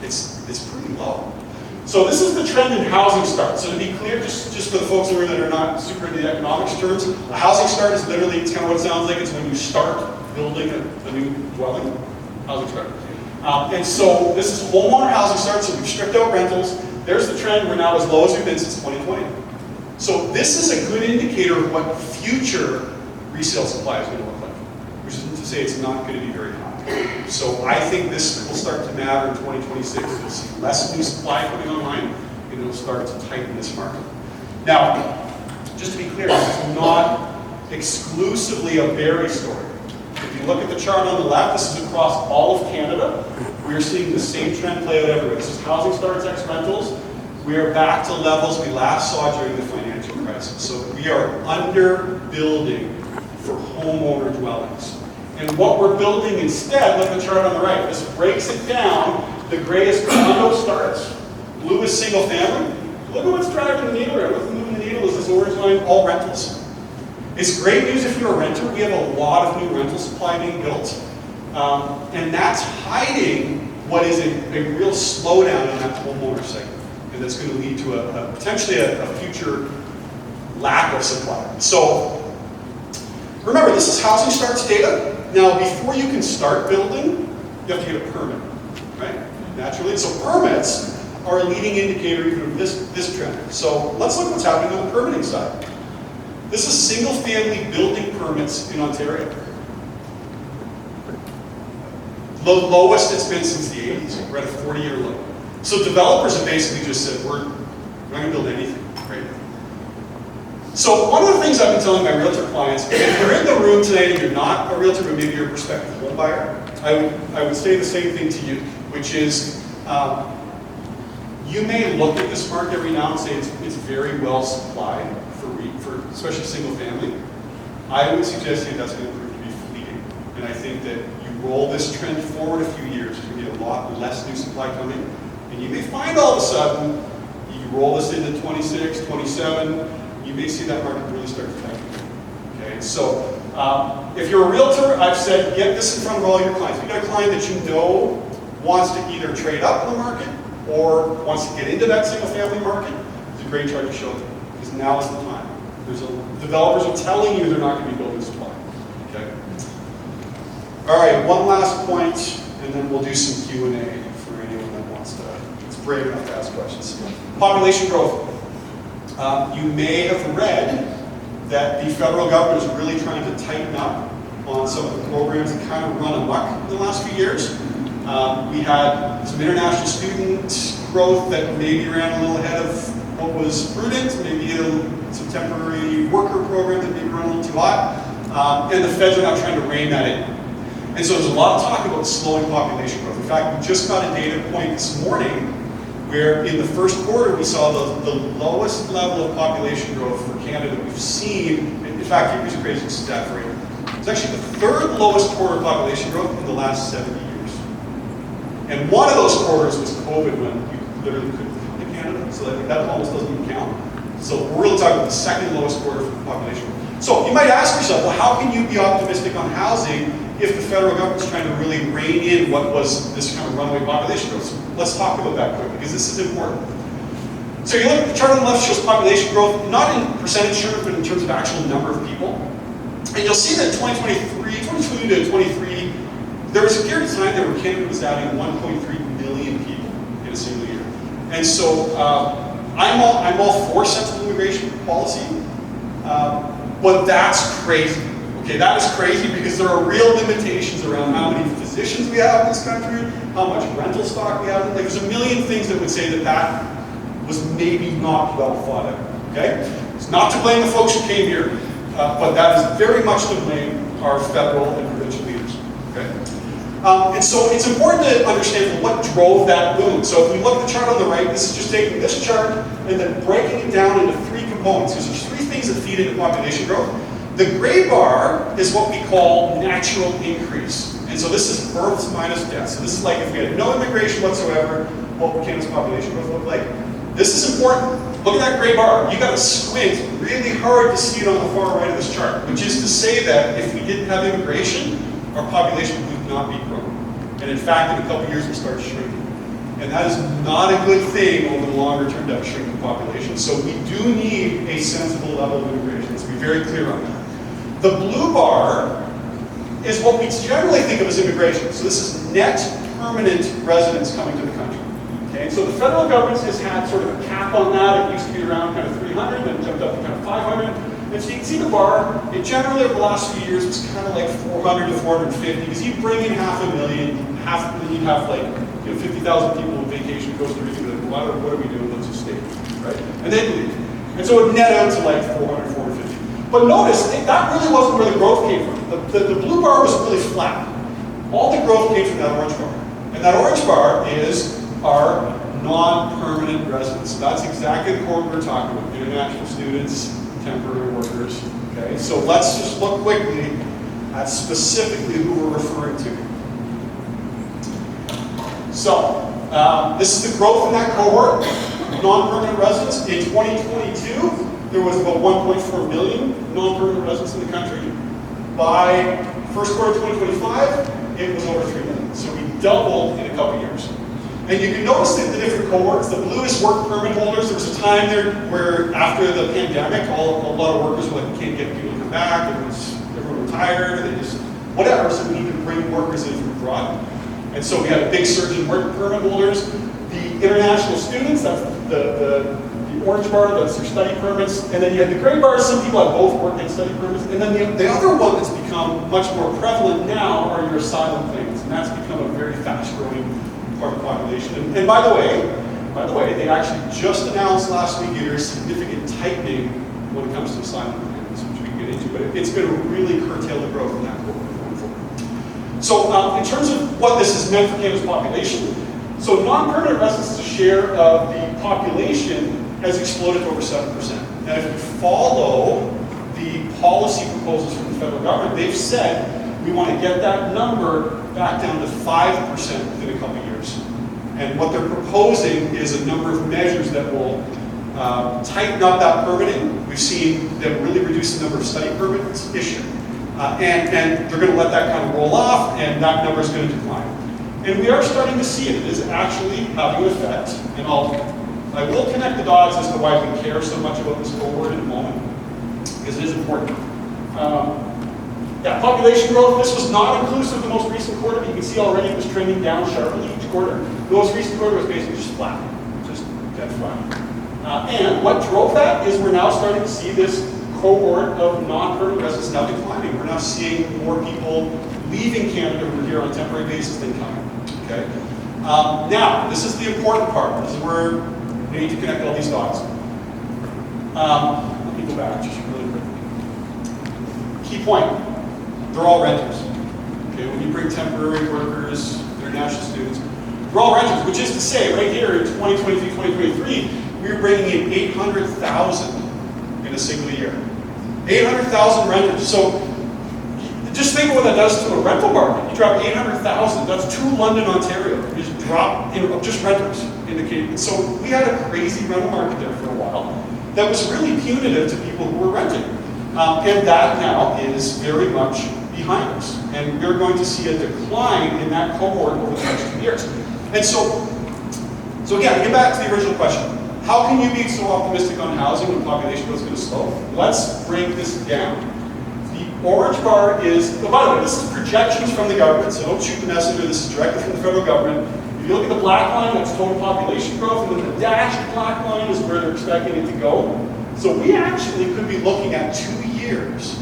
it's pretty low. So this is the trend in housing starts. So to be clear, just for the folks over there that are not super into the economics terms, a housing start is literally, it's kind of what it sounds like. It's when you start building a new dwelling. Housing start. And so this is homeowner housing starts, so we've stripped out rentals. There's the trend. We're now as low as we've been since 2020. So this is a good indicator of what future resale supply is going to look like, which isn't to say it's not going to be very high. So I think this will start to matter in 2026. You'll see less new supply coming online, and it'll start to tighten this market. Now, just to be clear, this is not exclusively a Barrie story. If you look at the chart on the left, this is across all of Canada. We are seeing the same trend play out everywhere. This is housing starts ex rentals. We are back to levels we last saw during the financial crisis. So we are under building for homeowner dwellings. And what we're building instead, like the chart on the right, this breaks it down. The gray is condo starts, blue is single family. Look at what's driving the needle here. What's moving the needle is this orange line, all rentals. It's great news if you're a renter. We have a lot of new rental supply being built. And that's hiding what is a real slowdown in that homeowner segment. And that's going to lead to potentially a future lack of supply. So remember, this is housing starts data. Now, before you can start building, you have to get a permit, right? Naturally. So permits are a leading indicator even of this trend. So let's look at what's happening on the permitting side. This is single-family building permits in Ontario. The lowest it's been since the 80s. We're at a 40-year low. So developers have basically just said, we're not going to build anything right now. So one of the things I've been telling my realtor clients, if you're in the room today and you're not a realtor, but maybe you're a prospective home buyer, I would say the same thing to you, which is you may look at this market every now and say it's very well supplied for especially single family. I would suggest to you that's going to prove to be fleeting. And I think that you roll this trend forward a few years, you're going to get a lot less new supply coming. And you may find all of a sudden, you roll this into 26, 27, you may see that market really start to tighten. Okay, so if you're a realtor, I've said get this in front of all your clients. If you've got a client that you know wants to either trade up in the market or wants to get into that single family market, it's a great chart to show them, because now is the time. Developers are telling you they're not going to be building supply. Okay. All right, one last point, and then we'll do some Q&A for anyone that wants to. It's brave enough to ask questions. Population growth. You may have read that the federal government is really trying to tighten up on some of the programs that kind of run amok in the last few years. We had some international student growth that maybe ran a little ahead of what was prudent, maybe some temporary worker program that maybe run a little too hot, and the feds are now trying to rein that in. And so there's a lot of talk about slowing population growth. In fact, we just got a data point this morning where in the first quarter we saw the lowest level of population growth for Canada we've seen. In fact, here's a crazy stat for you. It's actually the third lowest quarter of population growth in the last 70 years. And one of those quarters was COVID, when you literally couldn't come to Canada, so that almost doesn't even count. So we're really talking about the second lowest quarter for population growth. So you might ask yourself, well, how can you be optimistic on housing if the federal government's trying to really rein in what was this kind of runaway population growth? So let's talk about that quickly, because this is important. So you look at the chart on the left, shows population growth, not in percentage terms, but in terms of actual number of people. And you'll see that 2022 to 23, there was a period of time there where Canada was adding 1.3 million people in a single year. And so I'm all for sensible immigration policy, but that's crazy. Okay, that is crazy because there are real limitations around how many physicians we have in this country, how much rental stock we have. Like, there's a million things that would say that that was maybe not well thought out. Okay, it's not to blame the folks who came here, but that is very much to blame our federal and provincial leaders. Okay, And so it's important to understand what drove that boom. So if we look at the chart on the right, this is just taking this chart and then breaking it down into three components, because there's three things that feed into population growth. The gray bar is what we call natural increase. And so this is births minus deaths. So this is like if we had no immigration whatsoever, what would Canada's population growth look like? This is important. Look at that gray bar. You got to squint really hard to see it on the far right of this chart, which is to say that if we didn't have immigration, our population would not be growing. And in fact, in a couple of years, we'll start shrinking. And that is not a good thing over the longer term to have shrinking population. So we do need a sensible level of immigration. Let's be very clear on that. The blue bar is what we generally think of as immigration. So this is net permanent residents coming to the country. Okay, so the federal government has had sort of a cap on that. It used to be around kind of 300, then jumped up to kind of 500. And so you can see the bar, it generally over the last few years was kind of like 400 to 450, because you bring in 500,000, you'd have like 50,000 people on vacation in Costa Rica, like, what are we doing, let's just stay, right? And then leave. And so it would net out to like 400, 450. But notice, that really wasn't where the growth came from. The blue bar was really flat. All the growth came from that orange bar. And that orange bar is our non-permanent residents. So that's exactly the cohort we're talking about, international students, temporary workers. Okay, so let's just look quickly at specifically who we're referring to. So this is the growth in that cohort, non-permanent residents. In 2022, there was about 1.4 million non-permanent residents in the country. By first quarter of 2025, it was over 3 million. So we doubled in a couple years. And you can notice that the different cohorts, the blue is work permit holders. There was a time there where after the pandemic, a lot of workers were like, we can't get people to come back, everyone retired, they just, whatever, so we need to bring workers in from abroad. And so we had a big surge in work permit holders. The international students, that's the orange bar, that's their study permits. And then you had the gray bar, some people have both work and study permits. And then the other one that's become much more prevalent now are your asylum claimants. And that's become a very fast-growing part of the population. And by the way, they actually just announced last week there is significant tightening when it comes to asylum claimants, which we can get into, but it's going to really curtail the growth in that cohort going forward. So in terms of what this has meant for Canada's population, so non-permanent residents' share of the population has exploded to over 7%. Now if you follow the policy proposals from the federal government, they've said we want to get that number back down to 5% within a couple of years. And what they're proposing is a number of measures that will tighten up that permitting. We've seen them really reduce the number of study permits issued. And they're going to let that kind of roll off, and that number is going to decline. And we are starting to see it. It is actually having an effect. And I will connect the dots as to why we care so much about this cohort in a moment, because it is important. Yeah, population growth, this was not inclusive of the most recent quarter, but you can see already it was trending down sharply each quarter. The most recent quarter was basically just flat, just dead flat. And what drove that is we're now starting to see this cohort of non-permanent residents now declining. We're now seeing more people leaving Canada who are here on a temporary basis than coming. Okay? Now, this is the important part. This is where we need to connect all these dots. Let me go back just really quickly. Key point. They're all renters. Okay, when you bring temporary workers, international students, they're all renters, which is to say, right here in 2022, 2023, we were bringing in 800,000 in a single year. 800,000 renters. So just think of what that does to a rental market. You drop 800,000, that's 2 London, Ontario. You just drop just renters in the Canadian. So we had a crazy rental market there for a while that was really punitive to people who were renting. And that now is very much behind us. And we're going to see a decline in that cohort over the next 2 years. And so again, get back to the original question. How can you be so optimistic on housing when population growth is going to slow? Let's break this down. The orange bar is, oh, by the way, this is projections from the government, so don't shoot the messenger, this is directly from the federal government. If you look at the black line, that's total population growth, and then the dashed black line is where they're expecting it to go. So we actually could be looking at 2 years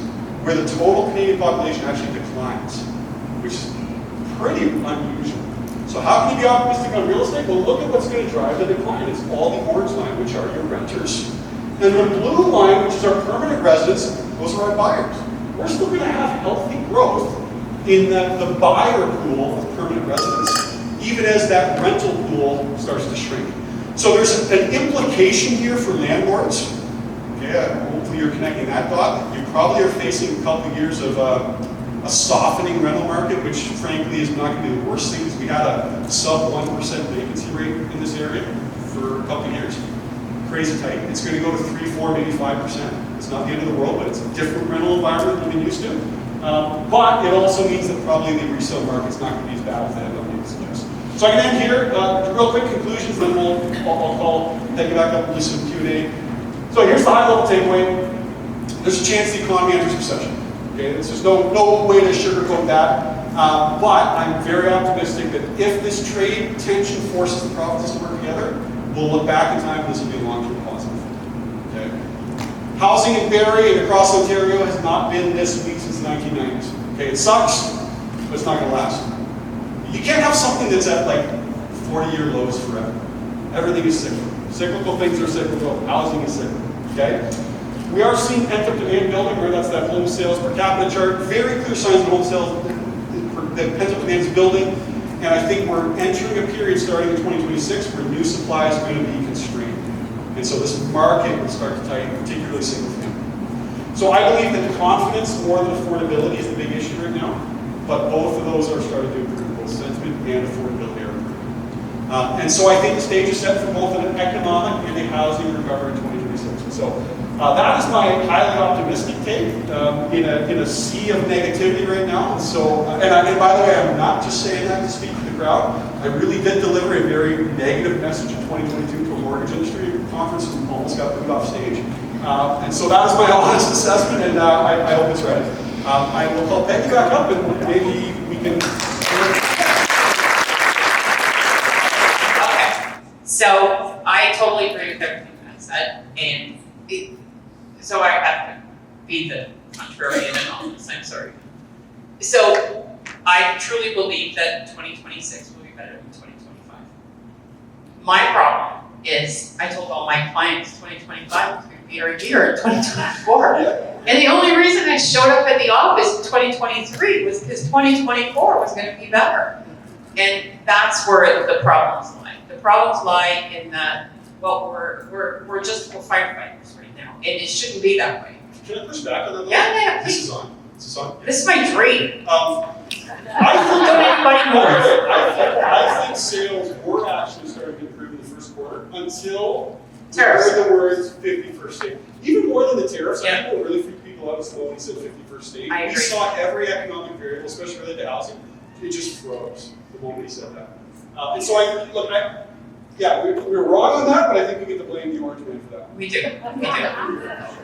where the total Canadian population actually declines, which is pretty unusual. So how can you be optimistic on real estate? Well, look at what's going to drive the decline. It's all the orange line, which are your renters. And the blue line, which is our permanent residents, those are our buyers. We're still going to have healthy growth in the buyer pool of permanent residents, even as that rental pool starts to shrink. So there's an implication here for landlords. Okay, hopefully you're connecting that dot. You probably are facing a couple of years of a softening rental market, which frankly is not going to be the worst thing, because we had a sub 1% vacancy rate in this area for a couple of years. Crazy tight. It's going to go to 3, 4, maybe 5%. It's not the end of the world, but it's a different rental environment than we've been used to. But it also means that probably the resale market's not going to be as bad as the headline suggests. So I can end here. Real quick conclusions, then I'll call Peggy back up and do some Q&A. So here's the high-level takeaway. There's a chance the economy enters recession. Okay, there's no way to sugarcoat that. But I'm very optimistic that if this trade tension forces the provinces to work together, we'll look back in time and this will be a long-term positive. Okay. Housing in Barrie and across Ontario has not been this weak since the 1990s. Okay, it sucks, but it's not going to last. You can't have something that's at like 40-year lows forever. Everything is cyclical. Cyclical things are cyclical. Housing is cyclical. Okay. We are seeing pent-up demand building, where that's that home sales per capita chart. Very clear signs of home sales, that pent-up demand is building. And I think we're entering a period starting in 2026 where new supply is going to be constrained. And so this market will start to tighten, particularly single family. So I believe that confidence more than affordability is the big issue right now. But both of those are starting to improve. Both sentiment and affordability are improving. And so I think the stage is set for both an economic and a housing recovery in 2026. So that is my highly optimistic take in a sea of negativity right now. So, and by the way, I'm not just saying that to speak to the crowd. I really did deliver a very negative message in 2022 to a mortgage industry conference and almost got booed off stage. And so that is my honest assessment, and I hope it's right. I will call Peggy back up, and maybe we can. Okay, so I totally agree with everything that I said, and so I have to be the contrarian in all this, I'm sorry. So I truly believe that 2026 will be better than 2025. My problem is, I told all my clients 2025 was going to be our year in 2024. And the only reason I showed up at the office in 2023 was because 2024 was going to be better. And that's where the problems lie. The problems lie in that, well, we're firefighters right now, and it shouldn't be that way. Can I push back on that? Yeah, This please. is on. Is this on? This is my dream. Don't anybody more. I think sales were actually starting to improve in the first quarter until Tariffs. we heard the words 51st state. Even more than the tariffs, I Yeah. think what really freaked people out was when we said 51st state. I We agree. saw every economic variable, especially related to housing, it just froze the moment he said that. And so we were wrong on that, but I think we get to blame the orange man for that. We do.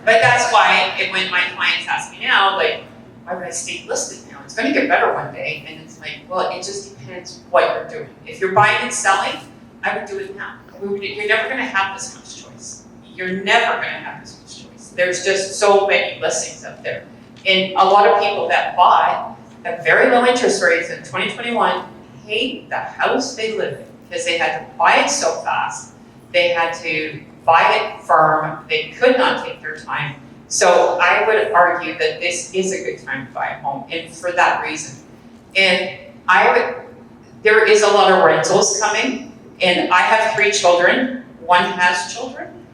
But that's why when my clients ask me now, like, why would I stay listed now? It's going to get better one day. And it's like, well, it just depends what you're doing. If you're buying and selling, I would do it now. You're never going to have this much choice. You're never going to have this much choice. There's just so many listings up there. And a lot of people that buy at very low interest rates in 2021 hate the house they live in because they had to buy it so fast. They had to buy it firm. They could not take their time. So I would argue that this is a good time to buy a home, and for that reason. And there is a lot of rentals coming, and I have 3 children. One has children,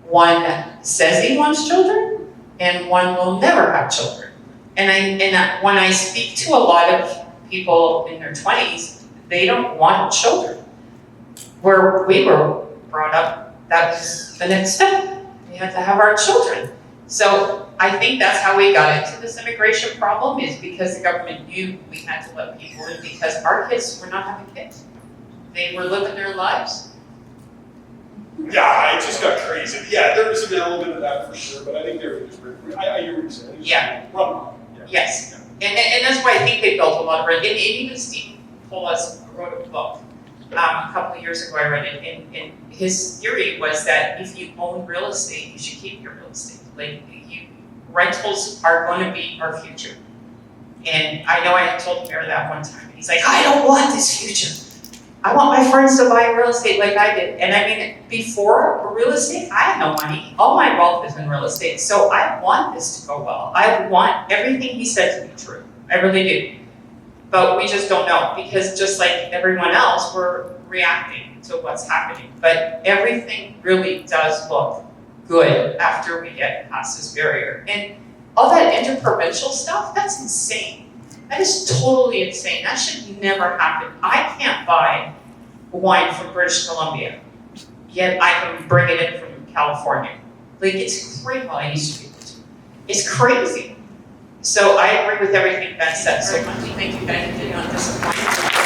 one says he wants children, and one will never have children. And when I speak to a lot of people in their 20s, they don't want children. Where we were brought up, that was the next step. We had to have our children. So I think that's how we got into this immigration problem, is because the government knew we had to let people in because our kids were not having kids. They were living their lives. Yeah, it just got crazy. Yeah, there was an element of that for sure, but I think I hear what you're saying. Yeah. Yeah. Yes. And that's why I think they built a lot of rent. And even Steve Polis wrote a book a couple of years ago. I read it, and his theory was that if you own real estate, you should keep your real estate. Like, rentals are going to be our future. And I know I had told Mayor that one time, and he's like, I don't want this future. I want my friends to buy real estate like I did. And I mean, before real estate, I had no money. All my wealth is in real estate. So I want this to go well. I want everything he said to be true. I really do. But we just don't know, because just like everyone else, we're reacting to what's happening. But everything really does look good after we get past this barrier. And all that interprovincial stuff, that's insane. That is totally insane. That should never happen. I can't buy wine from British Columbia, yet I can bring it in from California. Like, it's crazy. Well, I used to be able to. It's crazy. So I agree with everything Ben said so much. Thank you, Ben. You did not disappoint.